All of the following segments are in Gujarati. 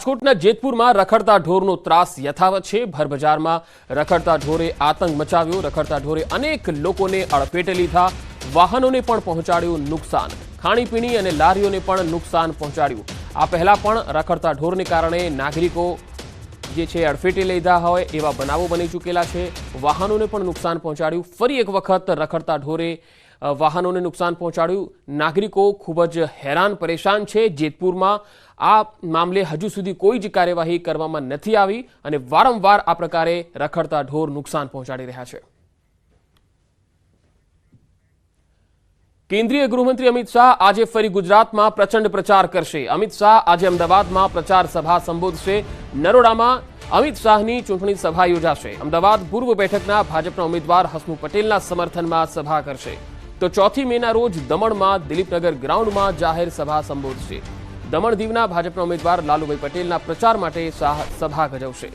રાજકોટના જેતપુરમાં રખડતા ઢોરનો ત્રાસ યથાવત છે। ભરબજારમાં રખડતા ઢોરે આતંક મચાવ્યો। રખડતા ઢોરે અનેક લોકોને અડફેટે લીધા, વાહનોને પણ પહોંચાડ્યું નુકસાન, ખાણીપીણી અને લારીઓને પણ નુકસાન પહોંચાડ્યું। આ પહેલા પણ રખડતા ઢોરને કારણે નાગરિકો જે છે અડફેટે લીધા હોય એવા બનાવો બની ચૂકેલા છે। વાહનોને પણ નુકસાન પહોંચાડ્યું। ફરી એક વખત રખડતા ઢોરે વાહનોને નુકસાન પહોંચાડ્યું। નાગરિકો ખૂબ જ હેરાન પરેશાન છે। જેતપુરમાં આ મામલે હજુ સુધી કોઈ જ કાર્યવાહી કરવામાં નથી આવી અને વારંવાર આ પ્રકારે રખડતા ઢોર નુકસાન પહોંચાડી રહ્યા છે। કેન્દ્રીય ગૃહમંત્રી અમિત શાહ આજે ફરી ગુજરાતમાં પ્રચંડ પ્રચાર કરશે। અમિત શાહ આજે અમદાવાદમાં પ્રચાર સભા સંબોધશે। નરોડામાં અમિત શાહની ચૂંટણી સભા યોજાશે। અમદાવાદ પૂર્વ બેઠકના ભાજપના ઉમેદવાર હસમુખ પટેલના સમર્થનમાં સભા કરશે। તો 4 મેના રોજ દમણમાં દિલીપનગર ગ્રાઉન્ડમાં જાહેર સભા સંબોધશે। દમણ દીવના ભાજપના ઉમેદવાર લાલુભાઈ પટેલના પ્રચાર માટે શાહ સભા ગજવશે।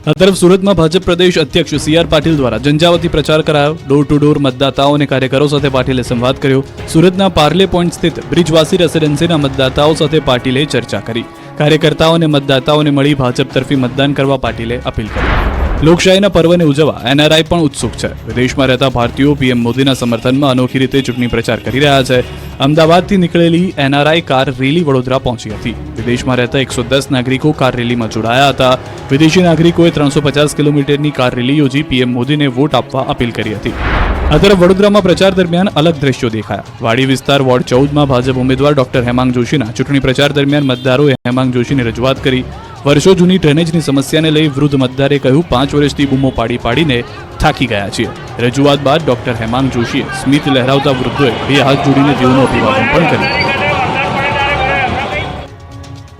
આ તરફ સુરતમાં ભાજપ પ્રદેશ અધ્યક્ષ CR પાટીલ દ્વારા જનજાવતી પ્રચાર કરાયો। ડોર ટુ ડોર મતદાતાઓ અને કાર્યકરો સાથે પાટીલે સંવાદ કર્યો। સુરતના પાર્લે પોઈન્ટ સ્થિત બ્રિજવાસી રેસિડેન્સીના મતદાતાઓ સાથે પાટીલે ચર્ચા કરી। કાર્યકર્તાઓ અને મતદાતાઓને મળી ભાજપ તરફી મતદાન કરવા પાટીલે અપીલ કરી। લોકશાહીના પર્વને ઉજવવા NRI પણ ઉત્સુક છે। વિદેશમાં રહેતા ભારતીયો PM મોદીના સમર્થનમાં અનોખી રીતે ચૂંટણી પ્રચાર કરી રહ્યા છે। અમદાવાદથી નીકળેલી NRI કાર રેલી વડોદરા પહોંચી હતી। વિદેશમાં રહેતા 110 નાગરિકો કાર રેલીમાં જોડાયા હતા। વિદેશી નાગરિકોએ 350 કિલોમીટરની કાર રેલી યોજી PM મોદીને વોટ આપવા અપીલ કરી હતી। આ તરફ વડોદરામાં પ્રચાર દરમિયાન અલગ દ્રશ્યો દેખાયા। વાડી વિસ્તાર વોર્ડ 14માં ભાજપ ઉમેદવાર ડોક્ટર હેમાંગ જોશીના ચૂંટણી પ્રચાર દરમિયાન મતદારોએ હેમાંગ જોશીને રજૂઆત કરી। વર્ષો જૂની ડ્રેનેજની સમસ્યાને લઈ વૃદ્ધ મતદારે કહ્યું, 5 વર્ષથી બૂમો પાડીને થાકી ગયા છીએ। રજૂઆત બાદ ડોક્ટર હેમાંગ જોશીએ સ્મિત લહેરાવતા વૃદ્ધોએ 2 હાથ જોડીને તેઓનું અભિવાદન પણ કર્યું।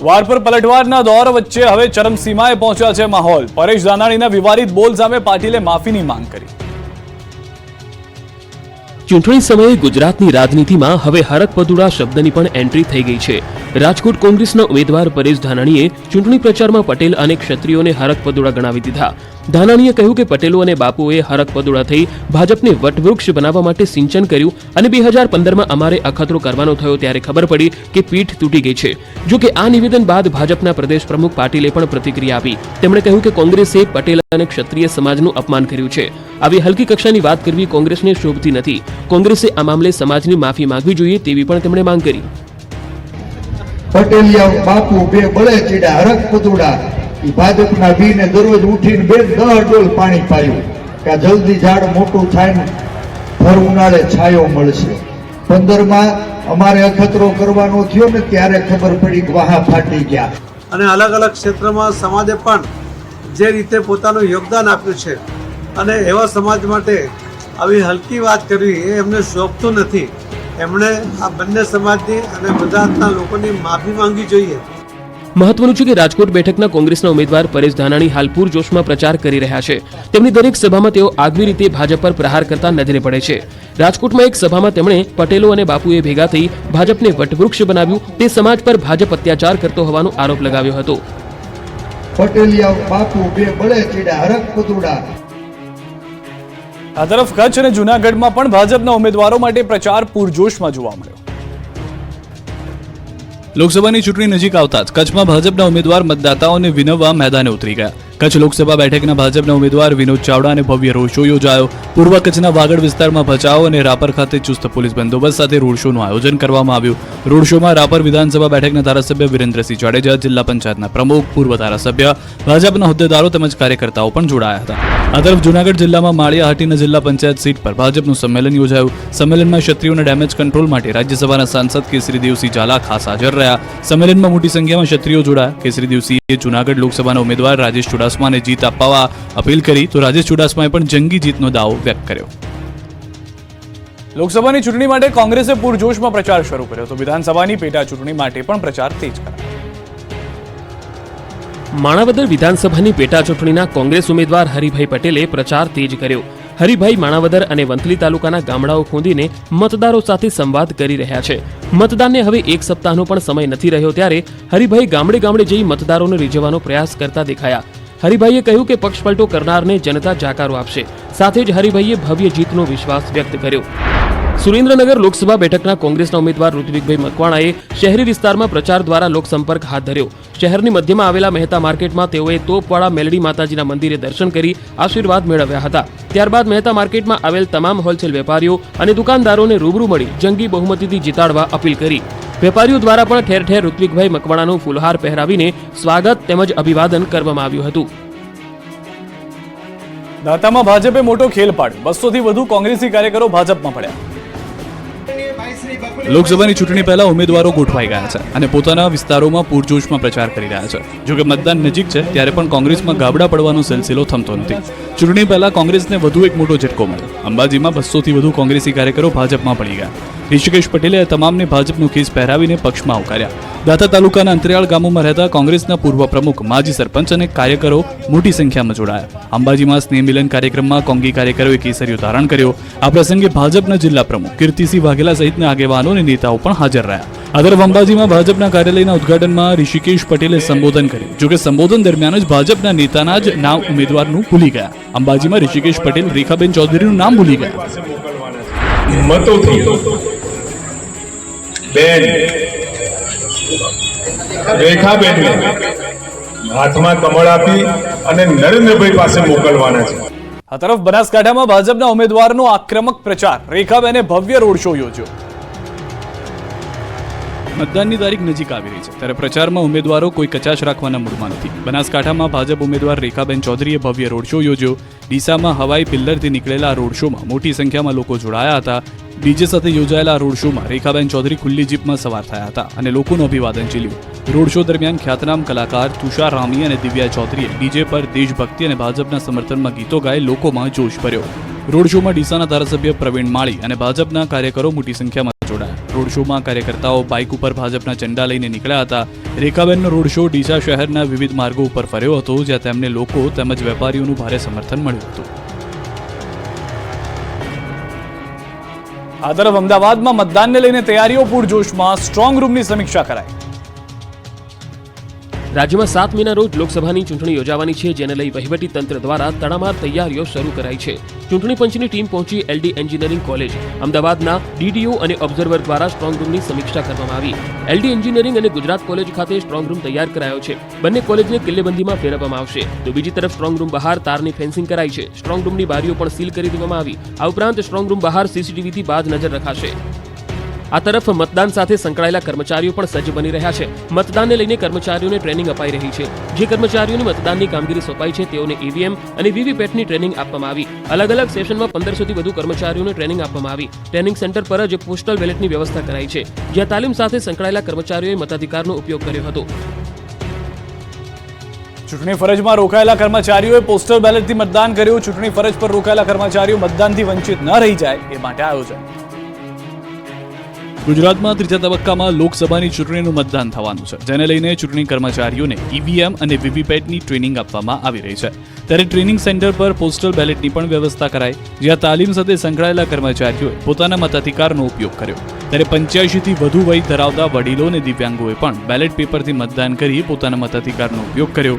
વાર પર પલટવારના દોર વચ્ચે હવે ચરમસીમાએ પહોંચ્યા છે માહોલ। પરેશ ધાનાણીના વિવાદિત બોલ સામે પાટીલે માફીની માંગ કરી। ચૂંટણી સમયે ગુજરાતની રાજનીતિમાં હવે હરકપદુડા શબ્દની પણ એન્ટ્રી થઈ ગઈ છે। રાજકોટ કોંગ્રેસના ઉમેદવાર પરેશ ધાનાણીએ ચૂંટણી પ્રચારમાં પટેલ અને ક્ષત્રિયોને હરકપદુડા ગણાવી દીધા। ધાનાણીએ કહ્યું કે પટેલો અને બાપુએ હરકપદુડા થઈ ભાજપને વટવૃક્ષ બનાવવા માટે સિંચન કર્યું અને 2015માં અમારે અખતરો કરવાનો થયો ત્યારે ખબર પડી કે પીઠ તૂટી ગઈ છે। જો કે આ નિવેદન બાદ ભાજપના પ્રદેશ પ્રમુખ પાટીલે પણ પ્રતિક્રિયા આપી। તેમણે કહ્યું કે કોંગ્રેસે પટેલ અને ક્ષત્રિય સમાજનું અપમાન કર્યું છે। આવી હલકી કક્ષાની વાત કરવી કોંગ્રેસને શોભતી નથી। કોંગ્રેસે આ મામલે સમાજની માફી માંગવી જોઈએ તેવી પણ તેમણે માંગ કરી। પટેલિયા બાપુ બે બળે ચીડા હરકપદુડા ભાજપના વીને દરરોજ ઉઠીને 10 ડોલ પાણી પાયું કે જલ્દી ઝાડ મોટું થાય ને ભર ઉનાળે છાયો મળશે। 15માં અમારે અખતરો કરવાનો થયો ને ત્યારે ખબર પડી કે વાહા ફાટી ગયા। અને અલગ અલગ ક્ષેત્રમાં સમાજે પણ જે રીતે પોતાનું યોગદાન આપ્યું છે અને એવા સમાજ માટે આવી હલકી વાત કરવી એ એમને શોભતું નથી। એમણે આ બંને સમાજની અને ગુજરાતના લોકોની માફી માંગવી જોઈએ। મહત્વનું છે કે રાજકોટ બેઠકના કોંગ્રેસના ઉમેદવાર પરેશ ધાનાણી હાલ પૂરજોશમાં પ્રચાર કરી રહ્યા છે। તેમની દરેક સભામાં તેઓ આગવી રીતે ભાજપ પર પ્રહાર કરતા નજરે પડે છે। રાજકોટમાં એક સભામાં તેમણે પટેલો અને બાપુએ ભેગા થઈ ભાજપને વટવૃક્ષ બનાવ્યું, તે સમાજ પર ભાજપ અત્યાચાર કરતો હોવાનો આરોપ લગાવ્યો હતો। પટેલિયા બાપુ બે બળે ચીડા હરકપદુડા। આ તરફ કચ્છ અને જૂનાગઢમાં પણ ભાજપના ઉમેદવારો માટે પ્રચાર પૂરજોશમાં જોવા મળ્યો। લોકસભાની ચૂંટણી નજીક આવતા જ કચ્છમાં ભાજપના ઉમેદવાર મતદાતાઓને વિનવવા મેદાને ઉતરી ગયા। કચ્છ લોકસભા બેઠકના ભાજપના ઉમેદવાર વિનોદ ચાવડાને ભવ્ય રોડ શો યોજાયો। પૂર્વ કચ્છના વાગડ વિસ્તારમાં ભચાઉ અને રાપર ખાતે ચુસ્ત પોલીસ બંદોબસ્ત સાથે રોડ શોનું આયોજન કરવામાં આવ્યું। રોડ શોમાં રાપર વિધાનસભા બેઠકના ધારાસભ્ય વિરેન્દ્રસિંહ જાડેજા, જિલ્લા પંચાયતના પ્રમુખ, પૂર્વ ધારાસભ્ય, ભાજપના હોદ્દેદારો તેમજ કાર્યકર્તાઓ પણ જોડાયા હતા। આ તરફ જૂનાગઢ જિલ્લામાં માળિયાહાટીના જિલ્લા પંચાયત સીટ પર ભાજપનું સંમેલન યોજાયું। સંમેલનમાં ક્ષત્રિયોના ડેમેજ કંટ્રોલ માટે રાજ્યસભાના સાંસદ કેસરીદેવસિંહ ઝાલા ખાસ હાજર રહ્યા। સંમેલનમાં મોટી સંખ્યામાં ક્ષત્રિયો જોડાયા। કેસરીદેવસિંહે જૂનાગઢ લોકસભાના ઉમેદવાર રાજેશ ચુડાસમાને જીત અપાવવા અપીલ કરી તો રાજેશ ચુડાસમાએ પણ જંગી જીતનો દાવો વ્યક્ત કર્યો। લોકસભાની ચૂંટણી માટે કોંગ્રેસે પૂરજોશમાં પ્રચાર શરૂ કર્યો તો વિધાનસભાની પેટા ચૂંટણી માટે પણ પ્રચાર તેજ કરાયો। માણાવદર વિધાનસભાની પેટા ચૂંટણીના કોંગ્રેસ ઉમેદવાર હરિભાઈ પટેલે પ્રચાર તેજ કર્યો। હરિભાઈ માણાવદર અને વંથલી તાલુકાના ગામડાઓ ખોંદીને મતદારો સાથે સંવાદ કરી રહ્યા છે. મતદાનને હવે એક સપ્તાહનો પણ સમય નથી રહ્યો ત્યારે હરિભાઈ ગામડે ગામડે જઈ મતદારોને રીઝવવાનો પ્રયાસ કરતા દેખાયા. હરિભાઈએ કહ્યું કે પક્ષ પલટો કરનારને જનતા જાકારો આપશે. સાથે જ હરિભાઈએ ભવ્ય જીતનો વિશ્વાસ વ્યક્ત કર્યો. સુરેન્દ્રનગર લોકસભા બેઠકના કોંગ્રેસના ઉમેદવાર ઋત્વિકભાઈ મકવાણાએ શહેરી વિસ્તારમાં પ્રચાર દ્વારા લોકસંપર્ક હાથ ધર્યો. શહેરની મધ્યમાં આવેલા મહેતા માર્કેટમાં તેઓએ તોપવાળા મેલડી માતાજીના મંદિરે દર્શન કરી આશીર્વાદ મેળવ્યા હતા. ત્યારબાદ મહેતા માર્કેટમાં આવેલ તમામ હોલસેલ વેપારીઓ અને દુકાનદારોને રૂબરૂ મળી જંગી બહુમતીથી જીતાડવા અપીલ કરી. વેપારીઓ દ્વારા પણ ઠેર ઠેર ઋત્વિકભાઈ મકવાણાનું ફૂલહાર પહેરાવીને સ્વાગત તેમજ અભિવાદન કરવામાં આવ્યું હતું. દાંતામાં ભાજપે મોટો ખેલ પાડ્યો. 200 થી વધુ કોંગ્રેસી કાર્યકરો ભાજપમાં પડ્યા. લોકસભાની ચૂંટણી પહેલા ઉમેદવારો ગોઠવાઈ ગયા છે અને પોતાના વિસ્તારોમાં પૂરજોશમાં પ્રચાર કરી રહ્યા છે. જોકે મતદાન નજીક છે ત્યારે પણ કોંગ્રેસમાં ગાબડા પડવાનો સિલસિલો થમતો નથી. ચૂંટણી પહેલા કોંગ્રેસને વધુ એક મોટો ઝટકો મળ્યો. અંબાજીમાં 200 થી વધુ કોંગ્રેસી કાર્યકરો ભાજપમાં પડી ગયા. ઋષિકેશ પટેલે તમામને ભાજપનું ખીસ પહેરાવીને પક્ષમાં આવકાર્યા. દાંતા તાલુકાના અંતરિયાળ ગામોમાં રહેતા કોંગ્રેસના પૂર્વ પ્રમુખ, માજી સરપંચ અને કાર્યકરો મોટી સંખ્યામાં જોડાયા. અંબાજીમાં સ્નેહ મિલન કાર્યક્રમમાં કોંગી કાર્યકરોએ કેસરીઓ ધારણ કર્યો. આ પ્રસંગે ભાજપના જિલ્લા પ્રમુખ કીર્તિસિંહ વાઘેલા સહિતના આગેવાનો અને નેતાઓ પણ હાજર રહ્યા. આ તરફ અંબાજીમાં ભાજપના કાર્યાલયના ઉદઘાટનમાં ઋષિકેશ પટેલે સંબોધન કર્યું. જોકે સંબોધન દરમિયાન જ ભાજપના નેતાના જ નામ ઉમેદવારનું ભૂલી ગયા. અંબાજીમાં ઋષિકેશ પટેલ રેખાબેન ચૌધરીનું નામ ભૂલી ગયા. મતોથી બેન રેખાબેનને હાથમાં કમળ આપી અને નરેન્દ્રભાઈ પાસે મોકલવાના છે. આ તરફ બનાસકાંઠામાં ભાજપના ઉમેદવારનો આક્રમક પ્રચાર. રેખાબેને ભવ્ય રોડ શો યોજ્યો. મતદાનની તારીખ નજીક આવી રહી છે ત્યારે પ્રચારમાં ઉમેદવારો કોઈ કચાશ રાખવાના મૂડમાં નથી. બનાસકાંઠામાં ભાજપ ઉમેદવાર રેખાબેન ચૌધરીએ ભવ્ય રોડ શો યોજ્યો. ડીસામાં હવાઈ પિલ્લરથી નીકળેલા આ રોડ શોમાં મોટી સંખ્યામાં લોકો જોડાયા હતા. ડીજે સાથે યોજાયેલા રોડ શોમાં રેખાબેન ચૌધરી ખુલ્લી જીપમાં સવાર થયા હતા અને લોકોનું અભિવાદન ઝીલ્યું. રોડ શો દરમિયાન ખ્યાતનામ કલાકાર તુષાર રામી અને દિવ્યા ચૌધરીએ ડીજે પર દેશભક્તિ અને ભાજપના સમર્થનમાં ગીતો ગાઈ લોકોમાં જોશ ભર્યો. રોડ શોમાં ડીસાના ધારાસભ્ય પ્રવીણ માળી અને ભાજપના કાર્યકરો મોટી સંખ્યામાં જોડાયા. રોડ શોમાં કાર્યકર્તાઓ બાઇક ઉપર ભાજપના ઝંડા લઈને નીકળ્યા હતા. રેખાબેનનો રોડ શો ડીસા શહેરના વિવિધ માર્ગો ઉપર ફર્યો હતો, જ્યાં તેમને લોકો તેમજ વેપારીઓનું ભારે સમર્થન મળ્યું હતું. આ તરફ અમદાવાદમાં મતદાનને લઈને તૈયારીઓ પૂરજોશમાં. સ્ટ્રોંગ રૂમની સમીક્ષા કરાઈ. રાજ્યમાં 7 મેના રોજ લોકસભાની ચૂંટણી યોજાવાની છે, જેને લઈ વહીવટી તંત્ર દ્વારા તડામાર તૈયારીઓ શરૂ કરાઈ છે. ચૂંટણી પંચની ટીમ પહોંચી એલડી એન્જિનિયરિંગ કોલેજ અમદાવાદના ડીડીઓ અને ઓબ્ઝર્વર દ્વારા સ્ટ્રોંગ રૂમની સમીક્ષા કરવામાં આવી. એલડી એન્જિનિયરિંગ અને ગુજરાત કોલેજ ખાતે સ્ટ્રોંગ રૂમ તૈયાર કરાયો છે. બંને કોલેજને કિલ્લેબંધીમાં ફેરવવામાં આવશે. તો બીજી તરફ સ્ટ્રોંગ રૂમ બહાર તારની ફેન્સિંગ કરાઈ છે. સ્ટ્રોંગ રૂમની બારીઓ પણ સીલ કરી દેવામાં આવી. આ ઉપરાંત સ્ટ્રોંગ રૂમ બહાર સીસીટીવીથી બાજ નજર રખાશે. આ તરફ મતદાન સાથે સંકળાયેલા કર્મચારીઓ પણ સજ્જ બની રહ્યા છે. મતદાનને લઈને કર્મચારીઓને ટ્રેનિંગ અપાઈ રહી છે. જે કર્મચારીઓને મતદાનની કામગીરી સોંપાઈ છે તેઓને ઈવીએમ અને વીવીપેટની ટ્રેનિંગ આપવામાં આવી. અલગ અલગ સેશનમાં 1500 થી વધુ કર્મચારીઓને ટ્રેનિંગ આપવામાં આવી. ટ્રેનિંગ સેન્ટર પર જ પોસ્ટલ બેલેટની વ્યવસ્થા કરાઈ છે, જ્યાં તાલીમ સાથે સંકળાયેલા કર્મચારીઓએ મતાધિકારનો ઉપયોગ કર્યો હતો. ચૂંટણી ફરજમાં રોકાયેલા કર્મચારીઓએ પોસ્ટલ બેલેટથી મતદાન કર્યું. ચૂંટણી ફરજ પર રોકાયેલા કર્મચારીઓ મતદાનથી વંચિત ન રહી જાય એ માટે આયોજન. ગુજરાતમાં ત્રીજા તબક્કામાં લોકસભાની ચૂંટણીનું મતદાન થવાનું છે, જેને લઈને ચૂંટણી કર્મચારીઓને ઈવીએમ અને વીવીપેટની ટ્રેનિંગ આપવામાં આવી રહી છે. ત્યારે ટ્રેનિંગ સેન્ટર પર પોસ્ટલ બેલેટની પણ વ્યવસ્થા કરાઈ, જ્યાં તાલીમ સાથે સંકળાયેલા કર્મચારીઓએ પોતાના મતાધિકારનો ઉપયોગ કર્યો. ત્યારે 85 થી વધુ વય ધરાવતા વડીલો અને દિવ્યાંગોએ પણ બેલેટ પેપરથી મતદાન કરી પોતાના મતાધિકારનો ઉપયોગ કર્યો.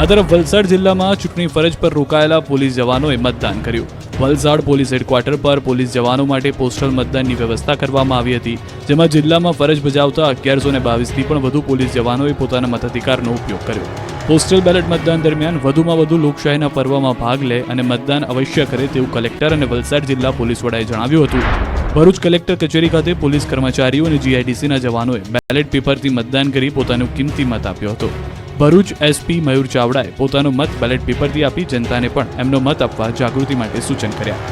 આ તરફ વલસાડ જિલ્લામાં ચૂંટણી ફરજ પર રોકાયેલા પોલીસ જવાનોએ મતદાન કર્યું. વલસાડ પોલીસ હેડક્વાર્ટર પર પોલીસ જવાનો માટે પોસ્ટલ મતદાનની વ્યવસ્થા કરવામાં આવી હતી, જેમાં જિલ્લામાં ફરજ બજાવતા 1122 થી પણ વધુ પોલીસ જવાનોએ પોતાના મતાધિકારનો ઉપયોગ કર્યો. પોસ્ટલ બેલેટ મતદાન દરમિયાન વધુમાં વધુ લોકશાહીના પર્વમાં ભાગ લે અને મતદાન અવશ્ય કરે તેવું કલેક્ટર અને વલસાડ જિલ્લા પોલીસ વડાએ જણાવ્યું હતું. ભરૂચ કલેક્ટર કચેરી ખાતે પોલીસ કર્મચારીઓ અને જીઆઈડીસીના જવાનોએ બેલેટ પેપરથી મતદાન કરી પોતાનો કિંમતી મત આપ્યો હતો. ભરૂચ એસપી મયુર ચાવડાએ પોતાનો મત બેલેટ પેપરથી આપી જનતાને પણ એમનો મત આપવા જાગૃતિ માટે સૂચન કર્યા.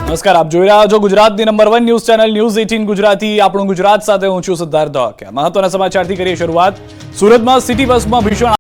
નમસ્કાર, આપ જોઈ રહ્યા છો ગુજરાતની number 1 news channel news 18 Gujarati. આપણું ગુજરાત સાથે હું છું સિદ્ધાર્થ ધોળકિયા. મહત્વના સમાચારથી કરીએ શરૂઆત. સુરતમાં સિટી બસમાં ભીષણ